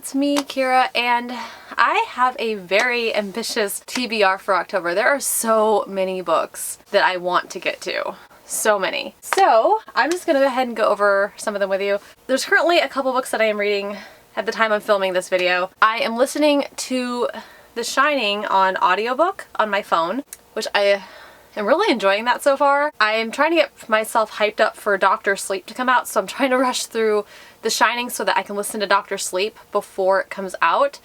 it's me, Kira, and I have a very ambitious TBR for October. There are so many books that I want to get to. So many. So I'm just gonna go ahead and go over some of them with you. There's currently a couple books that I am reading at the time I'm filming this video. I am listening to The Shining on audiobook on my phone, which I am really enjoying that so far. I am trying to get myself hyped up for Doctor Sleep to come out, so I'm trying to rush through The Shining so that I can listen to Doctor Sleep before it comes out.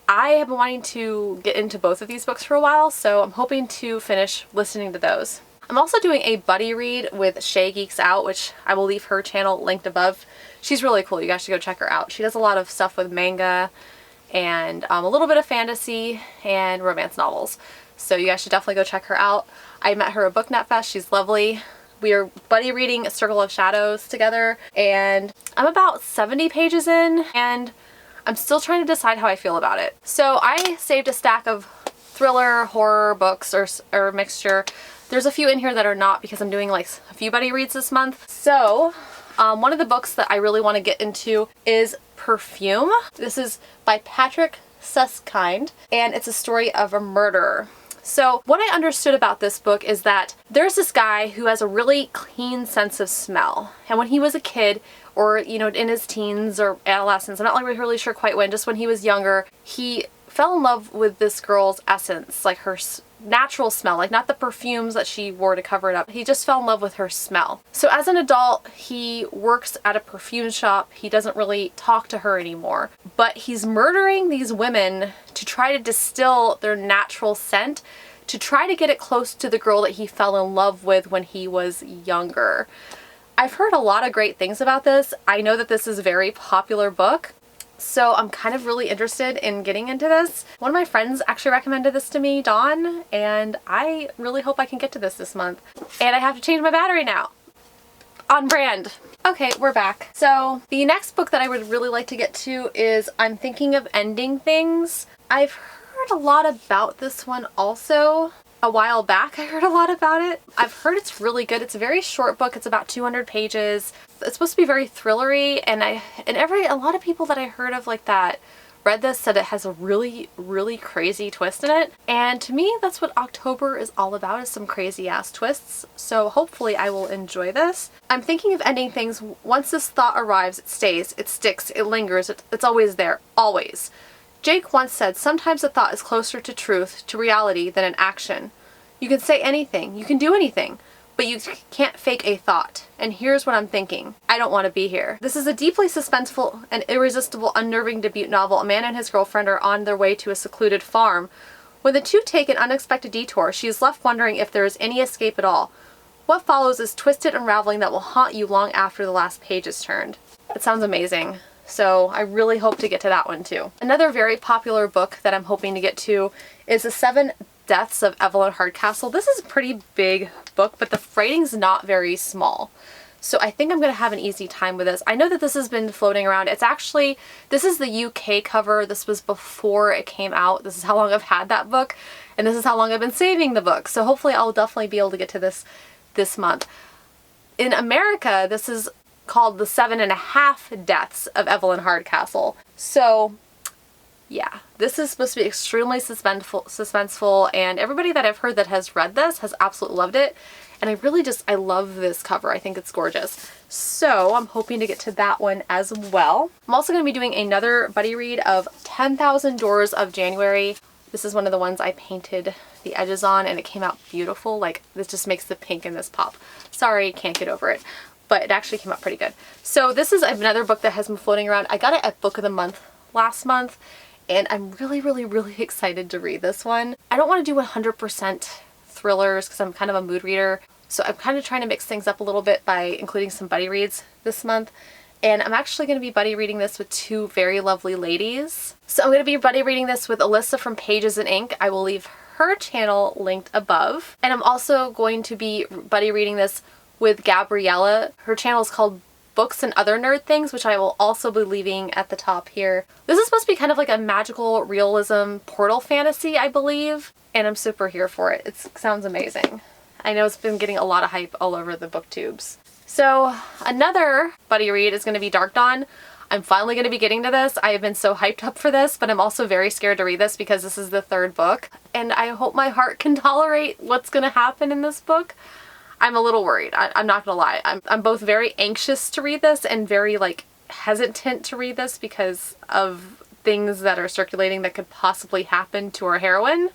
I have been wanting to get into both of these books for a while, so I'm hoping to finish listening to those. I'm also doing a buddy read with Shay Geeks Out, which I will leave her channel linked above. She's really cool. You guys should go check her out. She does a lot of stuff with manga and a little bit of fantasy and romance novels. So you guys should definitely go check her out. I met her at BookNet Fest. She's lovely. We are buddy reading A Circle of Shadows together, and I'm about 70 pages in, and I'm still trying to decide how I feel about it. So I saved a stack of thriller, horror books or mixture. There's a few in here that are not because I'm doing like a few buddy reads this month. So one of the books that I really want to get into is Perfume. This is by Patrick Susskind, and it's a story of a murderer. So what I understood about this book is that there's this guy who has a really clean sense of smell. And when he was a kid, or in his teens or adolescence, I'm not really sure quite when, just when he was younger, he fell in love with this girl's essence, like her natural smell, like not the perfumes that she wore to cover it up. He just fell in love with her smell. So as an adult, he works at a perfume shop. He doesn't really talk to her anymore, but he's murdering these women to try to distill their natural scent, to try to get it close to the girl that he fell in love with when he was younger. I've heard a lot of great things about this. I know that this is a very popular book, so I'm kind of really interested in getting into this. One of my friends actually recommended this to me, Dawn, and I really hope I can get to this month. And I have to change my battery now. On brand. Okay, we're back. So the next book that I would really like to get to is I'm Thinking of Ending Things. I've heard a lot about this one also. A while back I heard a lot about it. I've heard it's really good. It's a very short book. It's about 200 pages. It's supposed to be very thrillery, and a lot of people that I heard of like that read this said it has a really crazy twist in it. And to me, that's what October is all about, is some crazy ass twists. So hopefully I will enjoy this. I'm thinking of ending things. Once this thought arrives, it stays, it sticks, it lingers, it's always there, always. Jake once said, sometimes a thought is closer to truth, to reality, than an action. You can say anything, you can do anything, but you can't fake a thought. And here's what I'm thinking. I don't want to be here. This is a deeply suspenseful and irresistible, unnerving debut novel. A man and his girlfriend are on their way to a secluded farm. When the two take an unexpected detour, she is left wondering if there is any escape at all. What follows is twisted unraveling that will haunt you long after the last page is turned. It sounds amazing. So I really hope to get to that one too. Another very popular book that I'm hoping to get to is The 7 Deaths of Evelyn Hardcastle. This is a pretty big book, but the writing's not very small. So I think I'm going to have an easy time with this. I know that this has been floating around. This is the UK cover. This was before it came out. This is how long I've had that book, and this is how long I've been saving the book. So hopefully I'll definitely be able to get to this month. In America, this is called The 7.5 Deaths of Evelyn Hardcastle. So yeah, this is supposed to be extremely suspenseful, and everybody that I've heard that has read this has absolutely loved it. And I love this cover. I think it's gorgeous. So I'm hoping to get to that one as well. I'm also going to be doing another buddy read of 10,000 Doors of January. This is one of the ones I painted the edges on, and it came out beautiful. Like, this just makes the pink in this pop. Sorry, can't get over it. But it actually came out pretty good. So this is another book that has been floating around. I got it at Book of the Month last month, and I'm really excited to read this one. I don't want to do 100% thrillers because I'm kind of a mood reader. So I'm kind of trying to mix things up a little bit by including some buddy reads this month. And I'm actually going to be buddy reading this with two very lovely ladies. So I'm going to be buddy reading this with Alyssa from Pages and Ink. I will leave her channel linked above. And I'm also going to be buddy reading this with Gabriella. Her channel is called Books and Other Nerd Things, which I will also be leaving at the top here. This is supposed to be kind of like a magical realism portal fantasy, I believe. And I'm super here for it. It sounds amazing. I know it's been getting a lot of hype all over the booktubes. So another buddy read is going to be Dark Dawn. I'm finally going to be getting to this. I have been so hyped up for this, but I'm also very scared to read this because this is the third book, and I hope my heart can tolerate what's going to happen in this book. I'm a little worried. I'm not going to lie. I'm both very anxious to read this and very like hesitant to read this because of things that are circulating that could possibly happen to our heroine.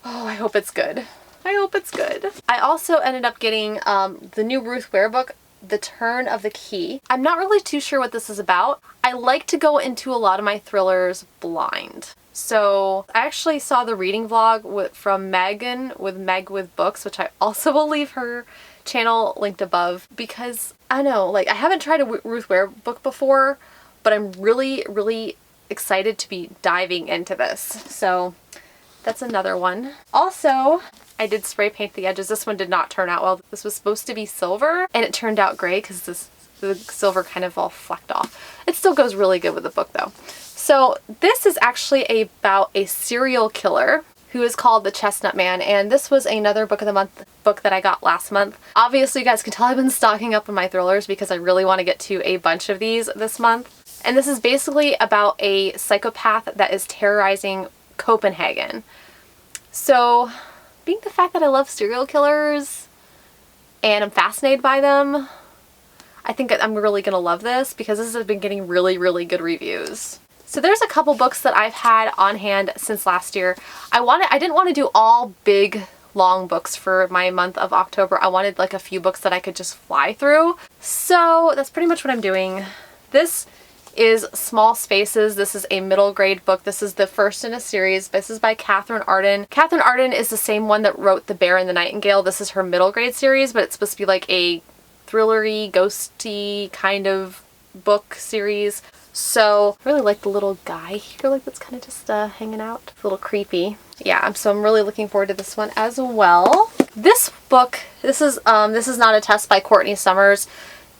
Oh, I hope it's good. I hope it's good. I also ended up getting the new Ruth Ware book, The Turn of the Key. I'm not really too sure what this is about. I like to go into a lot of my thrillers blind. So I actually saw the reading vlog from Megan with Meg with Books, which I also will leave her channel linked above, because I don't know, like I haven't tried a Ruth Ware book before, but I'm really, really excited to be diving into this. So that's another one. Also, I did spray paint the edges. This one did not turn out well. This was supposed to be silver and it turned out gray because the silver kind of all flecked off. It still goes really good with the book though. So this is actually about a serial killer who is called the Chestnut Man, and this was another book of the month book that I got last month. Obviously you guys can tell I've been stocking up on my thrillers because I really want to get to a bunch of these this month. And this is basically about a psychopath that is terrorizing Copenhagen. So being the fact that I love serial killers and I'm fascinated by them, I think I'm really gonna love this because this has been getting really, really good reviews. So there's a couple books that I've had on hand since last year. I didn't want to do all big long books for my month of October. I wanted like a few books that I could just fly through. So that's pretty much what I'm doing. This is Small Spaces. This is a middle grade book. This is the first in a series. This is by Catherine Arden. Catherine Arden is the same one that wrote The Bear and the Nightingale. This is her middle grade series, but it's supposed to be like a thrillery, ghosty kind of book series. So I really like the little guy here, like that's kind of just hanging out. It's a little creepy. Yeah, so I'm really looking forward to this one as well. This book, this is Not a Test by Courtney Summers.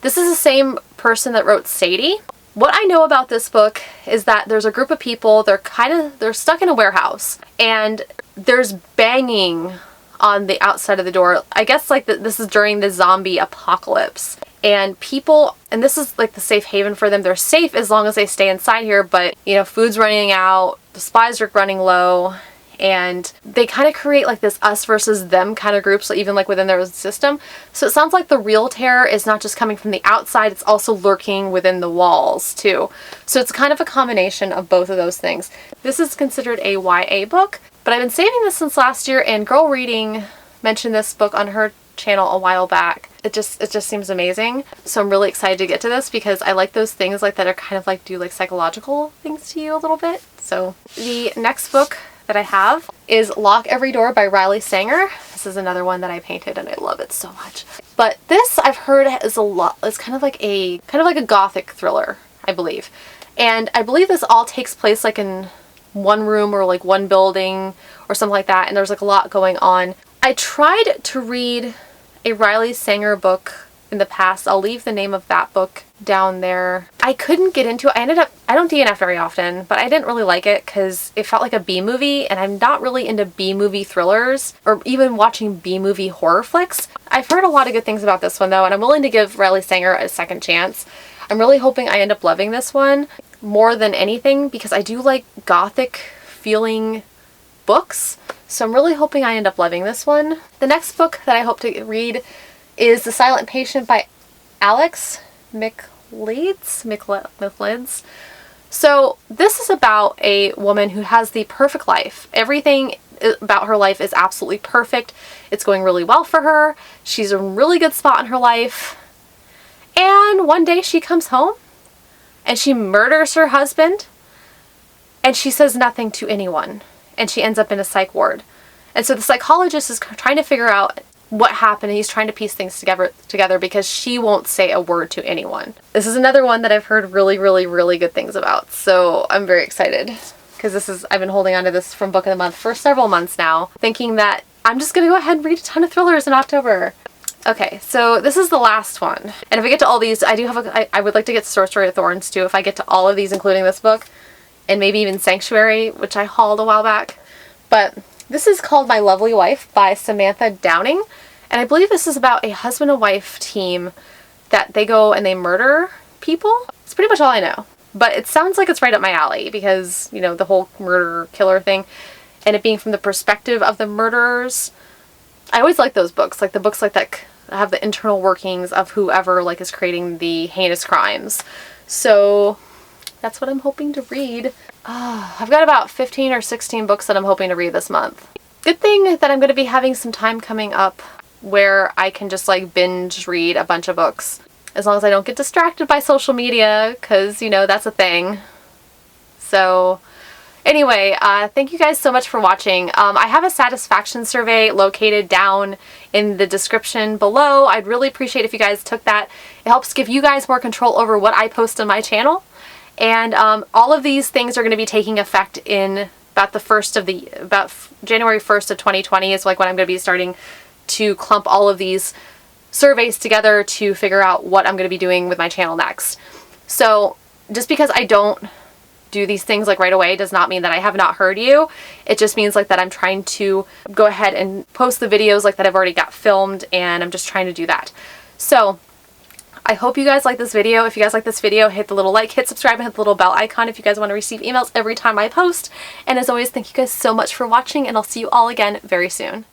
This is the same person that wrote Sadie. What I know about this book is that there's a group of people, they're stuck in a warehouse and there's banging on the outside of the door. I guess like this is during the zombie apocalypse. And people, and this is like the safe haven for them. They're safe as long as they stay inside here, but you know, food's running out, the supplies are running low, and they kind of create like this us versus them kind of groups, even like within their system. So it sounds like the real terror is not just coming from the outside, it's also lurking within the walls too. So it's kind of a combination of both of those things. This is considered a YA book, but I've been saving this since last year, and Girl Reading mentioned this book on her channel a while back. It just seems amazing. So I'm really excited to get to this because I like those things like that are kind of like do like psychological things to you a little bit. So the next book that I have is Lock Every Door by Riley Sanger. This is another one that I painted and I love it so much. But this I've heard is it's kind of like a gothic thriller, I believe. And I believe this all takes place like in one room or like one building or something like that, and there's like a lot going on. I tried to read a Riley Sanger book in the past. I'll leave the name of that book down there. I couldn't get into it. I don't DNF very often, but I didn't really like it because it felt like a B-movie, and I'm not really into B-movie thrillers or even watching B-movie horror flicks. I've heard a lot of good things about this one though, and I'm willing to give Riley Sanger a second chance. I'm really hoping I end up loving this one more than anything because I do like gothic feeling books. So I'm really hoping I end up loving this one. The next book that I hope to read is The Silent Patient by Alex McLeods. So this is about a woman who has the perfect life. Everything about her life is absolutely perfect. It's going really well for her. She's in a really good spot in her life. And one day she comes home and she murders her husband and she says nothing to anyone. And she ends up in a psych ward. And so the psychologist is trying to figure out what happened, and he's trying to piece things together because she won't say a word to anyone. This is another one that I've heard really, really, really good things about. So I'm very excited because I've been holding on to this from Book of the Month for several months now, thinking that I'm just going to go ahead and read a ton of thrillers in October. Okay, so this is the last one. And if I get to all these, I would like to get Sorcery of Thorns too. If I get to all of these, including this book, and maybe even Sanctuary, which I hauled a while back. But this is called My Lovely Wife by Samantha Downing. And I believe this is about a husband and wife team that they go and they murder people. It's pretty much all I know. But it sounds like it's right up my alley because, you know, the whole murder killer thing and it being from the perspective of the murderers. I always like those books, like the books like that have the internal workings of whoever like is creating the heinous crimes. So that's what I'm hoping to read. I've got about 15 or 16 books that I'm hoping to read this month. Good thing that I'm going to be having some time coming up where I can just like binge read a bunch of books. As long as I don't get distracted by social media, because, you know, that's a thing. So anyway, thank you guys so much for watching. I have a satisfaction survey located down in the description below. I'd really appreciate if you guys took that. It helps give you guys more control over what I post on my channel. And all of these things are going to be taking effect in about January 1st of 2020 is like when I'm going to be starting to clump all of these surveys together to figure out what I'm going to be doing with my channel next. So just because I don't do these things like right away does not mean that I have not heard you. It just means like that I'm trying to go ahead and post the videos like that I've already got filmed, and I'm just trying to do that. So I hope you guys like this video. If you guys like this video, hit the little like, hit subscribe, and hit the little bell icon if you guys want to receive emails every time I post. And as always, thank you guys so much for watching, and I'll see you all again very soon.